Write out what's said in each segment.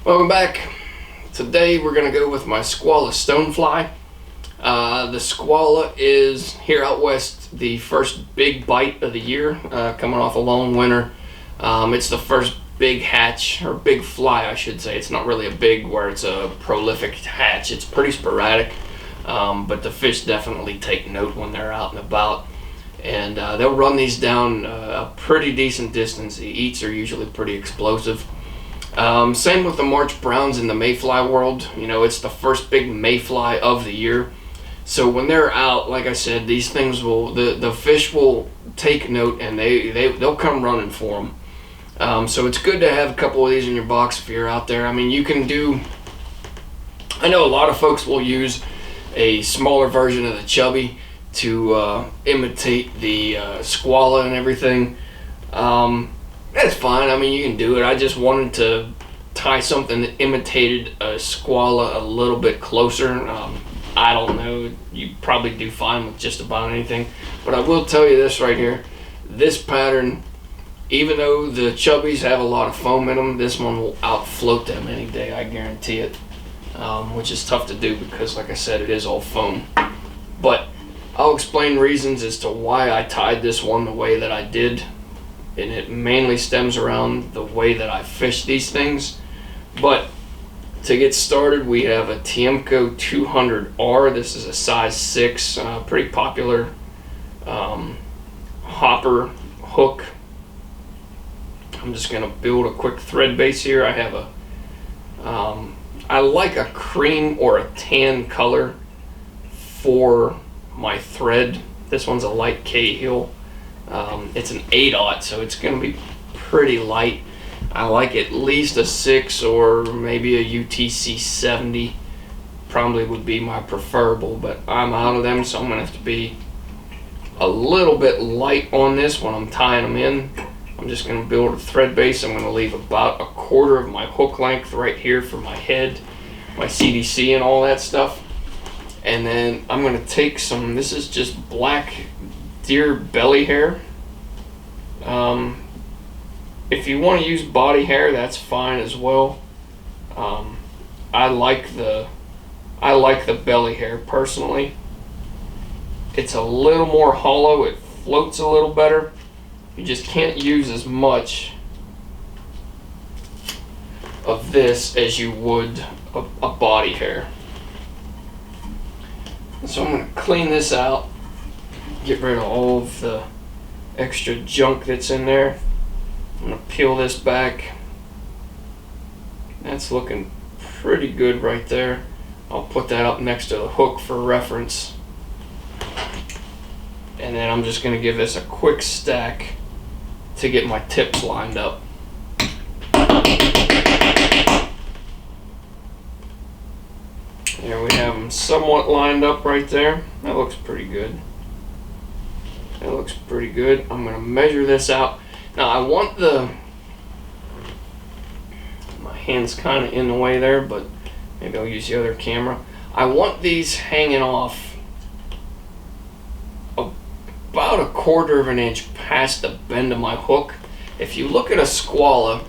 Welcome back. Today we're going to go with my Skwala Stonefly. The Skwala is, here out west, the first big bite of the year, coming off a long winter. It's the first big hatch, or big fly I should say. It's not really a big where it's a prolific hatch. It's pretty sporadic, but the fish definitely take note when they're out and about. And they'll run these down a pretty decent distance. The eats are usually pretty explosive. Same with the March Browns in the mayfly world. You know, it's the first big mayfly of the year. So when they're out, like I said, these things will, the fish will take note and they'll come running for them. So it's good to have a couple of these in your box if you're out there. I mean, you can do, I know a lot of folks will use a smaller version of the chubby to imitate the Skwala and everything. That's fine. I mean, you can do it. I just wanted to tie something that imitated a Skwala a little bit closer. I don't know. You probably do fine with just about anything. But I will tell you this right here. This pattern, even though the chubbies have a lot of foam in them, this one will outfloat them any day. I guarantee it. Which is tough to do because, like I said, it is all foam. But I'll explain reasons as to why I tied this one the way that I did. And it mainly stems around the way that I fish these things. But to get started, we have a Tiemco 200R. This is a size 6, pretty popular hopper hook. I'm just going to build a quick thread base here. I have I like a cream or a tan color for my thread. This one's a light Cahill. It's an 8/0, so it's going to be pretty light. I like at least a 6 or maybe a UTC 70. Probably would be my preferable, but I'm out of them, so I'm going to have to be a little bit light on this when I'm tying them in. I'm just going to build a thread base. I'm going to leave about 1/4 of my hook length right here for my head, my CDC and all that stuff. And then I'm going to take some, this is just black deer belly hair. If you want to use body hair, that's fine as well. I like the belly hair personally. It's a little more hollow. It floats a little better. You just can't use as much of this as you would a body hair. So I'm going to clean this out. Get rid of all of the extra junk that's in there. I'm going to peel this back. That's looking pretty good right there. I'll put that up next to the hook for reference. And then I'm just going to give this a quick stack to get my tips lined up. There we have them somewhat lined up right there. That looks pretty good. That looks pretty good. I'm going to measure this out. Now I want my hand's kind of in the way there, but maybe I'll use the other camera. I want these hanging off about 1/4 of an inch past the bend of my hook. If you look at a Skwala,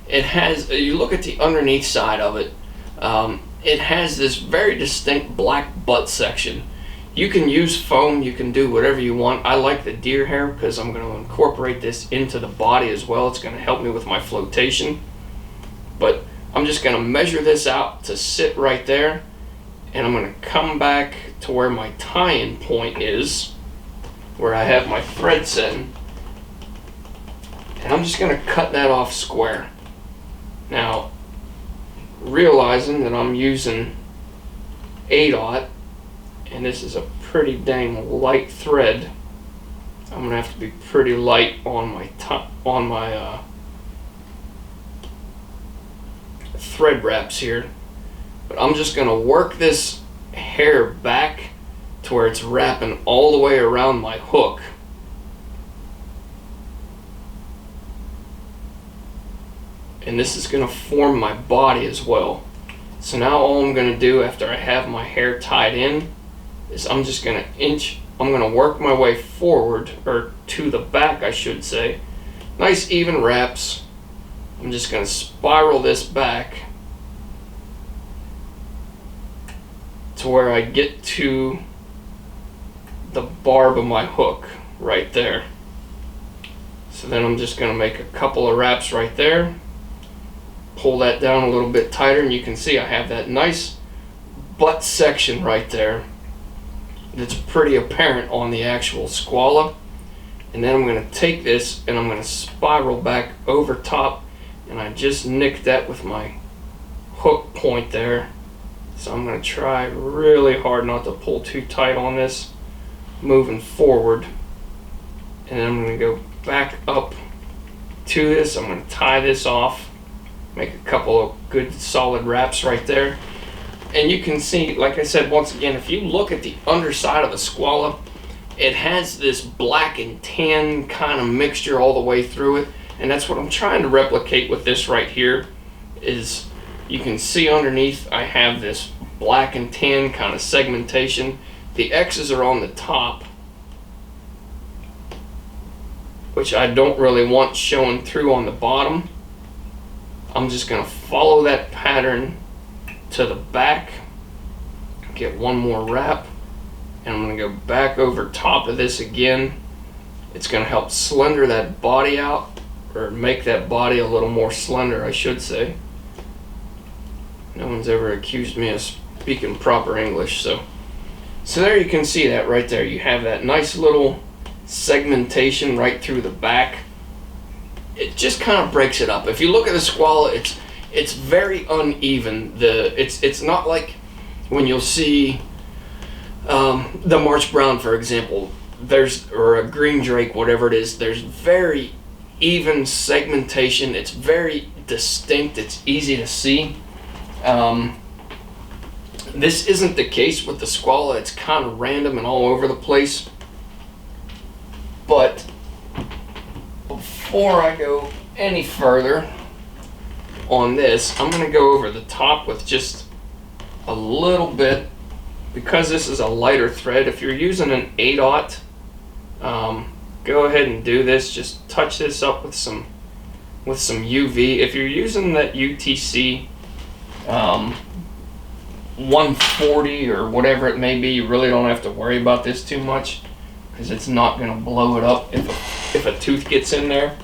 it has, you look at the underneath side of it, it has this very distinct black butt section. You can use foam, you can do whatever you want. I like the deer hair because I'm going to incorporate this into the body as well. It's going to help me with my flotation. But I'm just going to measure this out to sit right there. And I'm going to come back to where my tie-in point is, where I have my thread setting. And I'm just going to cut that off square. Now, realizing that I'm using 8/0, and this is a pretty dang light thread, I'm gonna have to be pretty light on my thread wraps here. But I'm just gonna work this hair back to where it's wrapping all the way around my hook. And this is gonna form my body as well. So now all I'm gonna do after I have my hair tied in is I'm just gonna inch I'm going to work my way forward, or to the back I should say. Nice even wraps. I'm just going to spiral this back to where I get to the barb of my hook right there. So then I'm just going to make a couple of wraps right there, pull that down a little bit tighter, and you can see I have that nice butt section right there that's pretty apparent on the actual Skwala. And then I'm going to take this and I'm going to spiral back over top, and I just nicked that with my hook point there. So I'm going to try really hard not to pull too tight on this moving forward. And then I'm going to go back up to this. I'm going to tie this off, make a couple of good solid wraps right there. And you can see, like I said, once again, if you look at the underside of the Skwala, it has this black and tan kind of mixture all the way through it. And that's what I'm trying to replicate with this right here. Is you can see underneath I have this black and tan kind of segmentation. The X's are on the top, which I don't really want showing through on the bottom. I'm just going to follow that pattern to the back, get one more wrap, and I'm going to go back over top of this again. It's going to help slender that body out, or make that body a little more slender, I should say. No one's ever accused me of speaking proper English, so there you can see that right there. You have that nice little segmentation right through the back. It just kind of breaks it up. If you look at the Skwala, it's very uneven. It's not like when you'll see the March Brown, for example, or a green drake, whatever it is. There's very even segmentation. It's very distinct. It's easy to see. This isn't the case with the Skwala. It's kind of random and all over the place. But before I go any further on this, I'm going to go over the top with just a little bit, because this is a lighter thread. If you're using an 8/0, go ahead and do this. Just touch this up with some UV. If you're using that UTC 140 or whatever it may be, you really don't have to worry about this too much, because it's not going to blow it up if a tooth gets in there.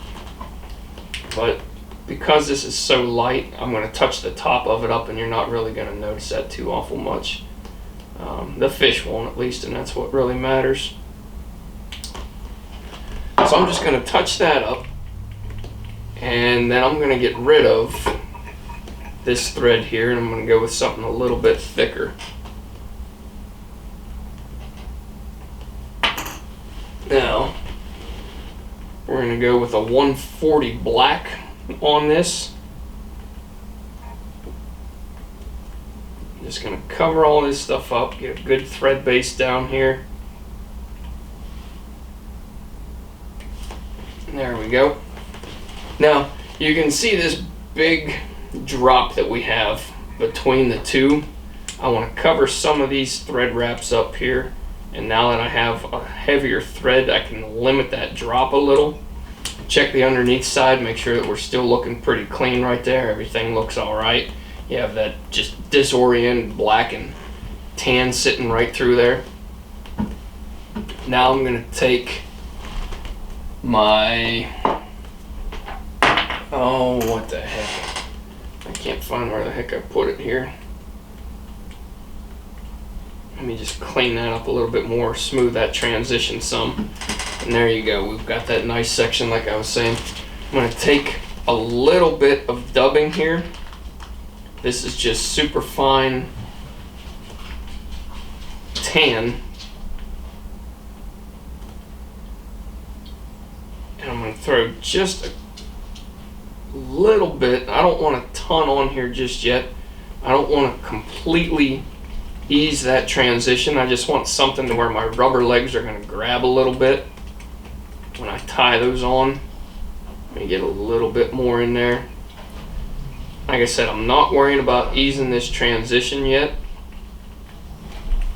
But because this is so light, I'm going to touch the top of it up, and you're not really going to notice that too awful much. The fish won't, at least, and that's what really matters. So I'm just going to touch that up, and then I'm going to get rid of this thread here, and I'm going to go with something a little bit thicker. Now, we're going to go with a 140 black on this. Just going to cover all this stuff up, get a good thread base down here. There we go. Now, you can see this big drop that we have between the two. I want to cover some of these thread wraps up here, and now that I have a heavier thread, I can limit that drop a little. Check the underneath side, make sure that we're still looking pretty clean right there. Everything looks all right. You have that just disoriented black and tan sitting right through there. Now I'm going to take my, oh, what the heck, I can't find where the heck I put it here. Let me just clean that up a little bit more, smooth that transition some. And there you go, we've got that nice section like I was saying. I'm going to take a little bit of dubbing here. This is just Superfine tan. And I'm going to throw just a little bit. I don't want a ton on here just yet. I don't want to completely ease that transition. I just want something to where my rubber legs are going to grab a little bit when I tie those on. Let me get a little bit more in there. Like I said, I'm not worrying about easing this transition yet.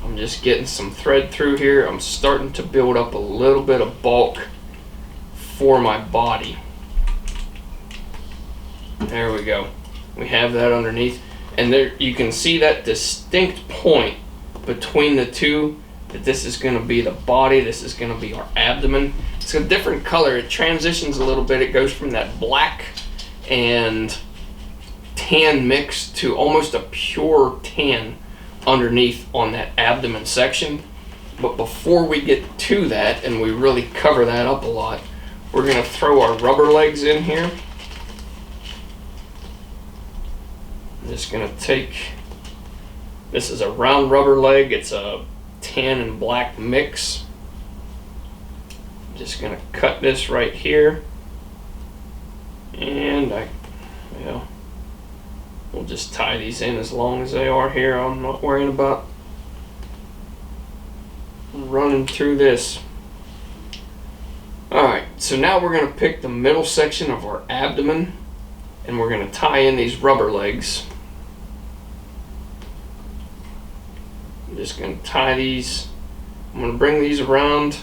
I'm I'm just getting some thread through here. I'm starting to build up a little bit of bulk for my body. There we go. We have that underneath. And there you can see that distinct point between the two, that this is going to be the body, this is going to be our abdomen. It's a different color. It transitions a little bit. It goes from that black and tan mix to almost a pure tan underneath on that abdomen section. But before we get to that and we really cover that up a lot, we're going to throw our rubber legs in here. I'm just going to take, this is a round rubber leg. It's a tan and black mix. I'm just going to cut this right here. And we'll just tie these in as long as they are here. I'm not worrying about running through this. Alright, so now we're going to pick the middle section of our abdomen and we're going to tie in these rubber legs. I'm just going to tie these. I'm going to bring these around.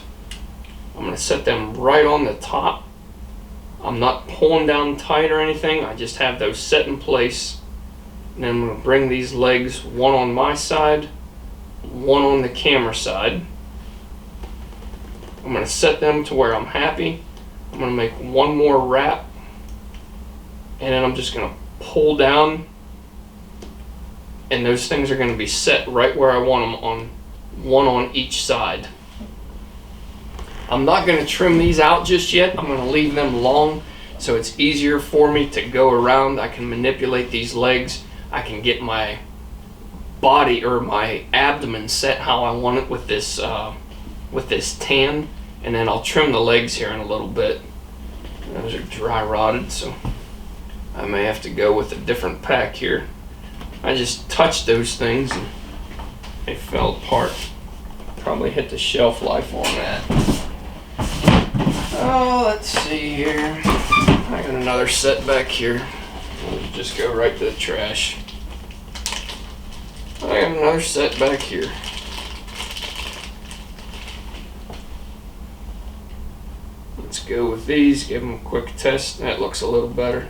I'm going to set them right on the top. I'm not pulling down tight or anything. I just have those set in place. And then I'm going to bring these legs, one on my side, one on the camera side. I'm going to set them to where I'm happy. I'm going to make one more wrap. And then I'm just going to pull down. And those things are going to be set right where I want them, on one on each side. I'm not going to trim these out just yet. I'm going to leave them long so it's easier for me to go around. I can manipulate these legs. I can get my body or my abdomen set how I want it with this tan, and then I'll trim the legs here in a little bit. Those are dry rotted, so I may have to go with a different pack here. I just touched those things and they fell apart. Probably hit the shelf life on that. Oh, let's see here. I got another set back here. We'll just go right to the trash. I have another set back here. Let's go with these, give them a quick test. That looks a little better.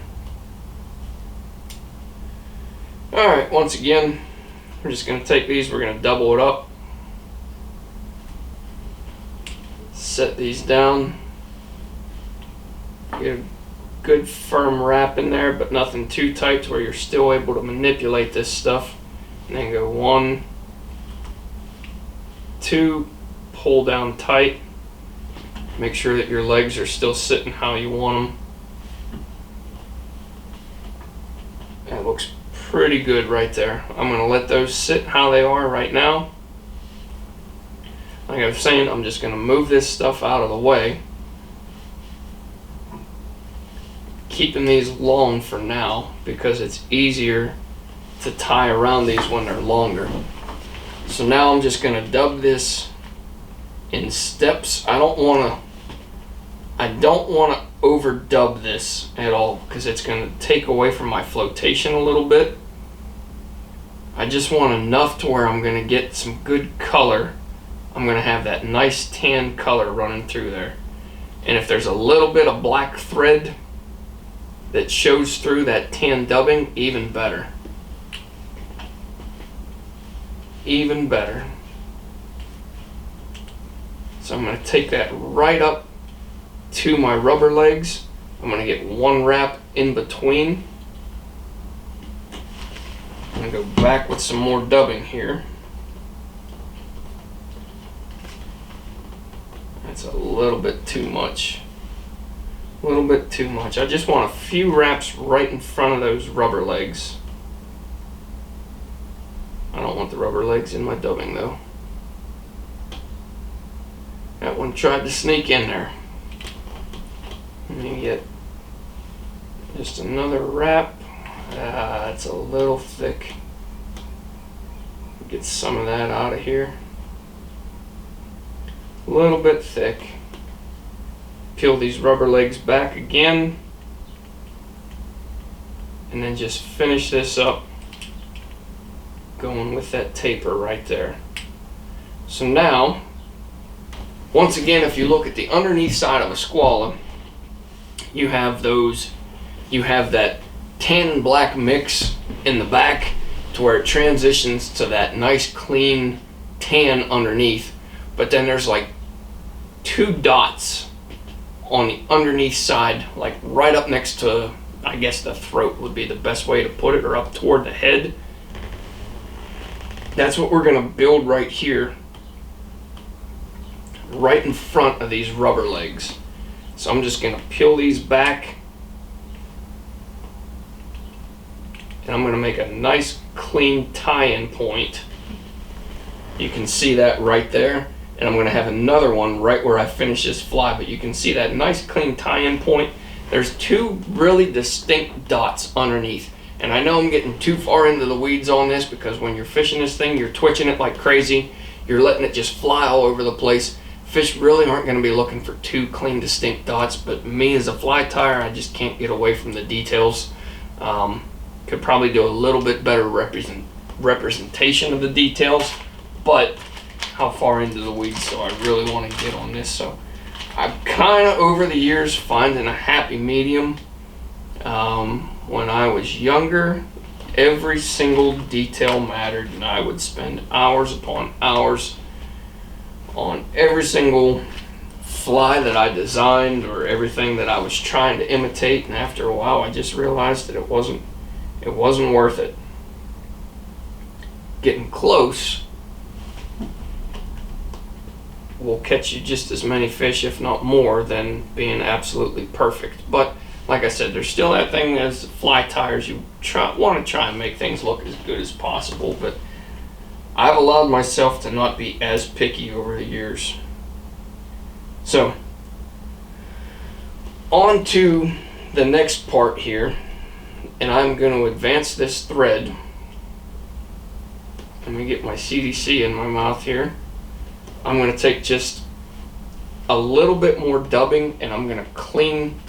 Alright, once again, we're just going to take these, we're going to double it up. Set these down. Get a good firm wrap in there, but nothing too tight to where you're still able to manipulate this stuff. And then go 1, 2, pull down tight. Make sure that your legs are still sitting how you want them. That looks pretty good right there. I'm going to let those sit how they are right now. Like I was saying, I'm just going to move this stuff out of the way. Keeping these long for now because it's easier to tie around these when they're longer. So now I'm just going to dub this in steps. I don't want to overdub this at all because it's going to take away from my flotation a little bit. I just want enough to where I'm going to get some good color. I'm going to have that nice tan color running through there. And if there's a little bit of black thread that shows through that tan dubbing, even better. Even better. So I'm going to take that right up to my rubber legs. I'm going to get one wrap in between. I'm going to go back with some more dubbing here. That's a little bit too much. A little bit too much. I just want a few wraps right in front of those rubber legs. I don't want the rubber legs in my dubbing though. That one tried to sneak in there. Let me get just another wrap. It's a little thick. Get some of that out of here. A little bit thick. Peel these rubber legs back again. And then just finish this up going with that taper right there. So now, once again, if you look at the underneath side of a Skwala, you have that tan and black mix in the back to where it transitions to that nice clean tan underneath, but then there's like 2 dots on the underneath side, like right up next to, I guess the throat would be the best way to put it, or up toward the head. That's what we're going to build right here, right in front of these rubber legs. So I'm just going to peel these back, and I'm going to make a nice clean tie-in point. You can see that right there, and I'm going to have another one right where I finish this fly, but you can see that nice clean tie-in point. There's 2 really distinct dots underneath, and I know I'm getting too far into the weeds on this, because when you're fishing this thing, you're twitching it like crazy, you're letting it just fly all over the place. Fish really aren't going to be looking for 2 clean distinct dots, but me as a fly tyer, I just can't get away from the details. Could probably do a little bit better representation of the details, but how far into the weeds do I really want to get on this? So I'm kind of over the years finding a happy medium. When I was younger, every single detail mattered, and I would spend hours upon hours on every single fly that I designed or everything that I was trying to imitate, and after a while I just realized that it wasn't worth it. Getting close will catch you just as many fish, if not more, than being absolutely perfect. But like I said, there's still that thing as fly tyers, you want to try and make things look as good as possible, but I've allowed myself to not be as picky over the years. So, on to the next part here, and I'm going to advance this thread. Let me get my CDC in my mouth here. I'm going to take just a little bit more dubbing, and I'm going to clean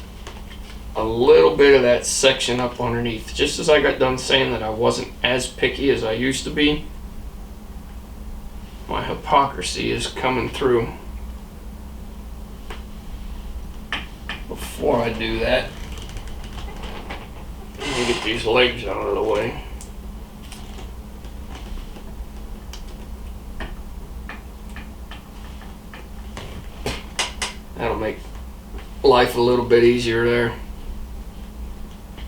a little bit of that section up underneath. Just as I got done saying that I wasn't as picky as I used to be, my hypocrisy is coming through. Before I do that, let me get these legs out of the way. That'll make life a little bit easier there.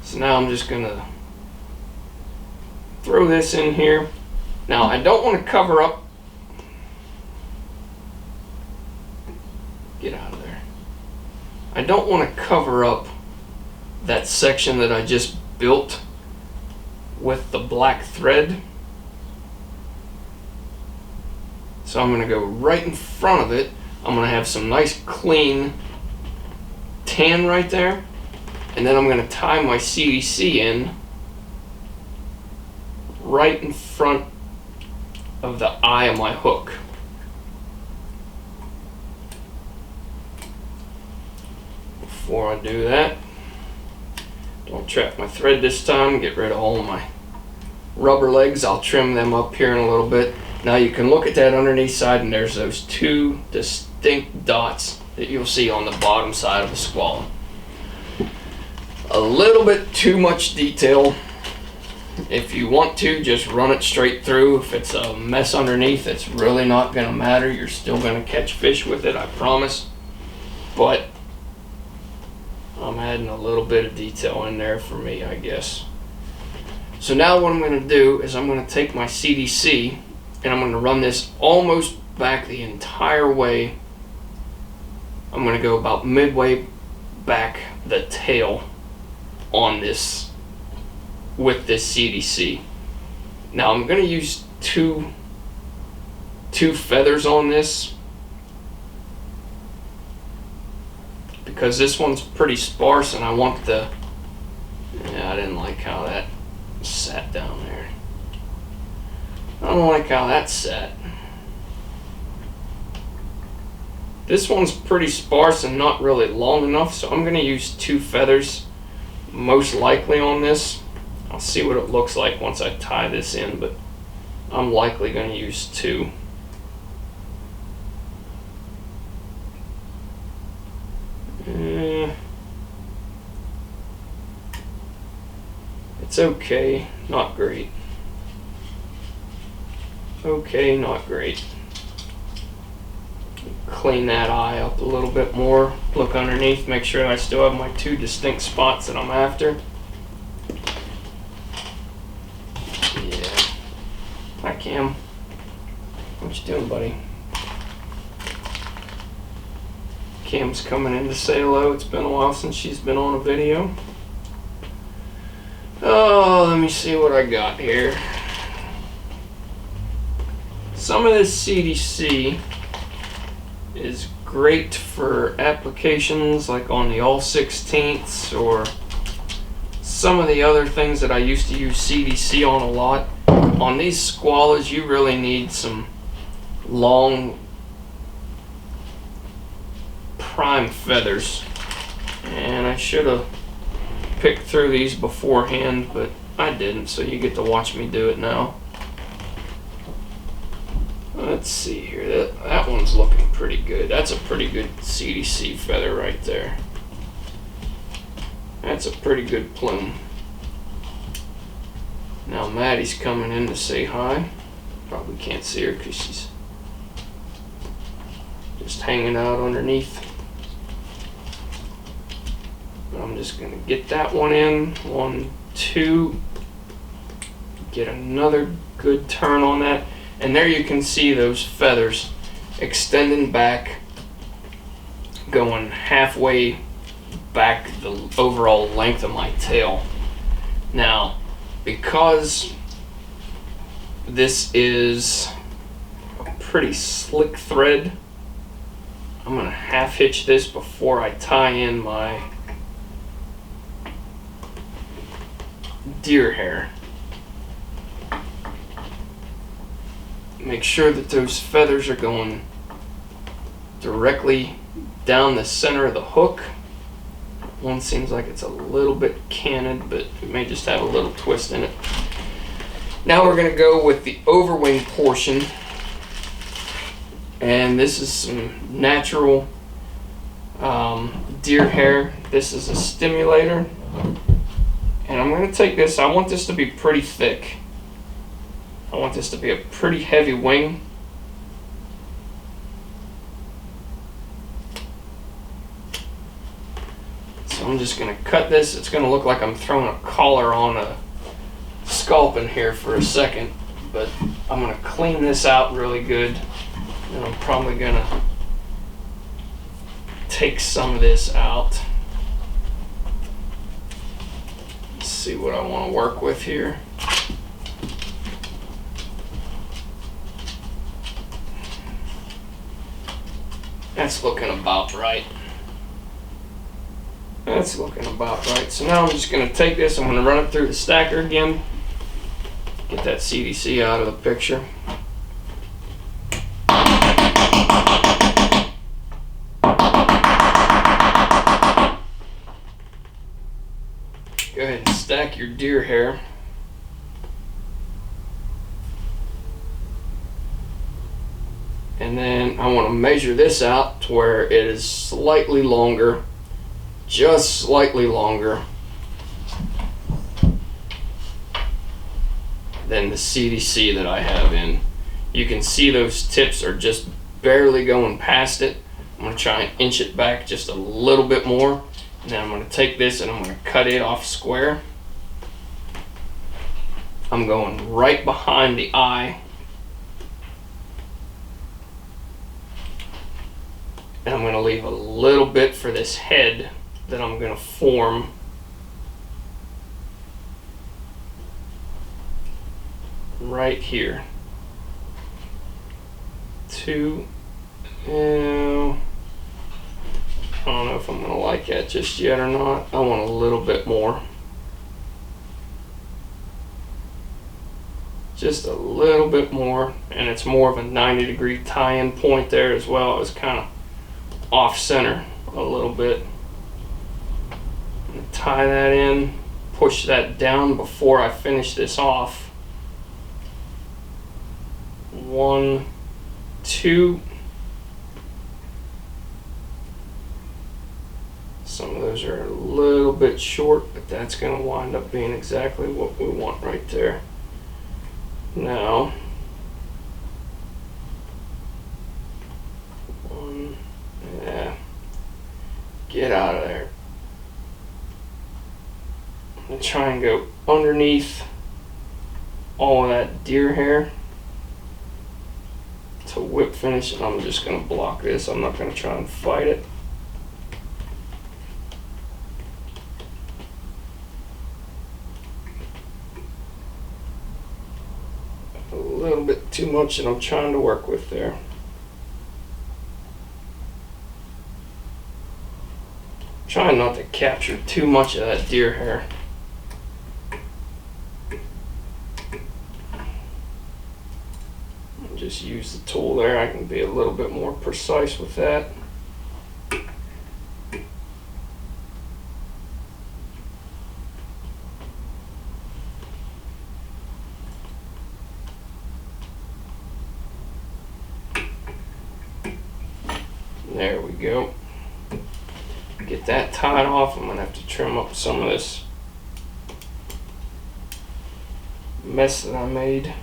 So now I'm just going to throw this in here. Now I don't want to cover up. Get out of there. I don't want to cover up that section that I just built with the black thread. So I'm going to go right in front of it. I'm going to have some nice clean tan right there. And then I'm going to tie my CDC in right in front of the eye of my hook. Before I do that, don't trap my thread this time, get rid of all my rubber legs. I'll trim them up here in a little bit. Now you can look at that underneath side, and there's those 2 distinct dots that you'll see on the bottom side of the Skwala. A little bit too much detail. If you want to, just run it straight through. If it's a mess underneath, it's really not going to matter. You're still going to catch fish with it, I promise. But I'm adding a little bit of detail in there for me, I guess. So now what I'm going to do is I'm going to take my CDC and I'm going to run this almost back the entire way. I'm going to go about midway back the tail on this with this CDC. Now I'm going to use two feathers on this because this one's pretty sparse and I want the, I didn't like how that sat down there. I don't like how that sat. This one's pretty sparse and not really long enough, so I'm going to use 2 feathers most likely on this. I'll see what it looks like once I tie this in, but I'm likely going to use 2. It's okay, not great. Okay, not great. Clean that eye up a little bit more. Look underneath, make sure I still have my 2 distinct spots that I'm after. Yeah. Hi, Cam. What you doing, buddy? Cam's coming in to say hello. It's been a while since she's been on a video. Oh, let me see what I got here. Some of this CDC is great for applications like on the all 16ths or some of the other things that I used to use CDC on a lot. On these Skwalas, you really need some long prime feathers, and I should have picked through these beforehand, but I didn't, so you get to watch me do it now. Let's see here, that one's looking pretty good. That's a pretty good CDC feather right there. That's a pretty good plume. Now Maddie's coming in to say hi. Probably can't see her because she's just hanging out underneath. But I'm just going to get that one in. 1, 2. Get another good turn on that. And there you can see those feathers extending back, going halfway back the overall length of my tail. Now, because this is a pretty slick thread, I'm going to half hitch this before I tie in my deer hair. Make sure that those feathers are going directly down the center of the hook. One seems like it's a little bit canted, but it may just have a little twist in it. Now we're going to go with the overwing portion. And this is some natural deer hair. This is a stimulator. And I'm going to take this, I want this to be pretty thick. I want this to be a pretty heavy wing. So I'm just going to cut this. It's going to look like I'm throwing a collar on a sculpin here for a second, but I'm going to clean this out really good. And I'm probably going to take some of this out. Let's see what I want to work with here. That's looking about right. That's looking about right. So now I'm just going to take this, I'm going to run it through the stacker again. Get that CDC out of the picture. Go ahead and stack your deer hair. And then I want to measure this out to where it is slightly longer, just slightly longer than the CDC that I have in. You can see those tips are just barely going past it. I'm going to try and inch it back just a little bit more. And then I'm going to take this and I'm going to cut it off square. I'm going right behind the eye. And I'm going to leave a little bit for this head that I'm going to form. Right here. 2. I don't know if I'm going to like that just yet or not. I want a little bit more. Just a little bit more. And it's more of a 90-degree tie-in point there as well. It was kind of off center a little bit. I'm going to tie that in, push that down before I finish this off. 1, 2. Some of those are a little bit short, but that's going to wind up being exactly what we want right there. Now, yeah, get out of there. I'm going to try and go underneath all of that deer hair to whip finish, and I'm just going to block this. I'm not going to try and fight it. A little bit too much that I'm trying to work with there. Trying not to capture too much of that deer hair. Just use the tool there. I can be a little bit more precise with that. There we go. Get that tied off. I'm gonna have to trim up some of this mess that I made.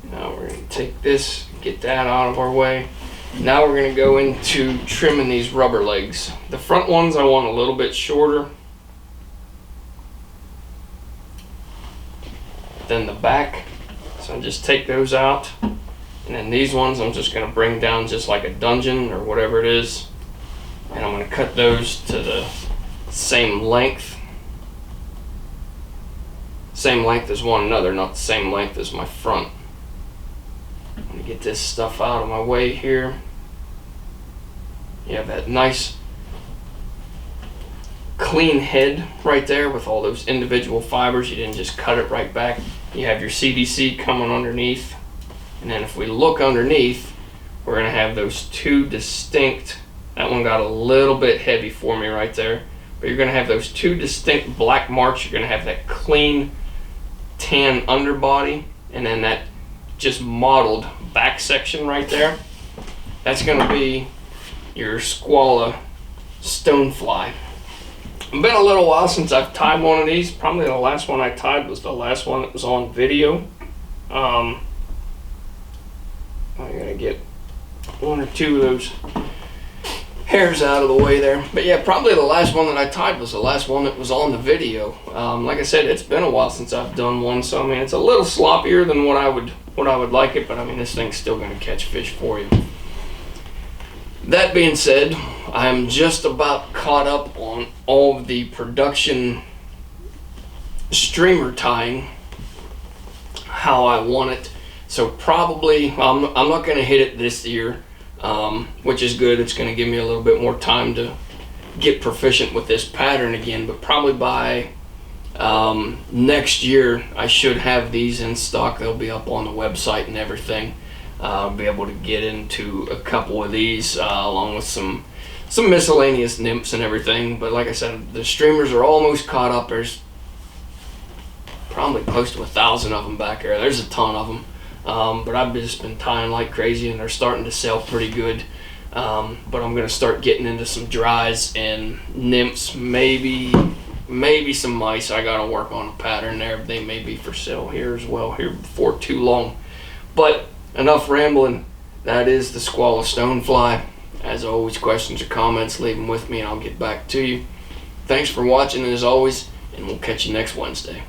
Now we're going to take this, get that out of our way. Now we're going to go into trimming these rubber legs. The front ones I want a little bit shorter than the back. So I'll just take those out. And then these ones I'm just going to bring down just like a dungeon or whatever it is. And I'm going to cut those to the same length. Same length as one another, not the same length as my front. I'm going to get this stuff out of my way here. You have that nice clean head right there with all those individual fibers. You didn't just cut it right back. You have your CDC coming underneath. And then if we look underneath, we're going to have those two distinct, that one got a little bit heavy for me right there, but you're going to have those two distinct black marks. You're going to have that clean tan underbody, and then that just modeled back section right there. That's going to be your Skwala Stonefly. It's been a little while since I've tied one of these. Probably the last one I tied was the last one that was on video. I gotta get one or two of those hairs out of the way there. But yeah, probably the last one that I tied was the last one that was on the video. Like I said, it's been a while since I've done one, so I mean it's a little sloppier than what I would like it, but I mean this thing's still gonna catch fish for you. That being said, I'm just about caught up on all of the production streamer tying, how I want it. So probably, I'm not going to hit it this year, which is good. It's going to give me a little bit more time to get proficient with this pattern again, but probably by next year I should have these in stock. They'll be up on the website and everything. I'll be able to get into a couple of these along with some miscellaneous nymphs and everything. But like I said, the streamers are almost caught up. There's probably close to 1,000 of them back there. There's a ton of them. But I've just been tying like crazy, and they're starting to sell pretty good. But I'm going to start getting into some dries and nymphs, maybe some mice. I got to work on a pattern there. They may be for sale here as well here before too long. But enough rambling. That is the Skwala Stonefly. As always, questions or comments, leave them with me and I'll get back to you. Thanks for watching as always, and we'll catch you next Wednesday.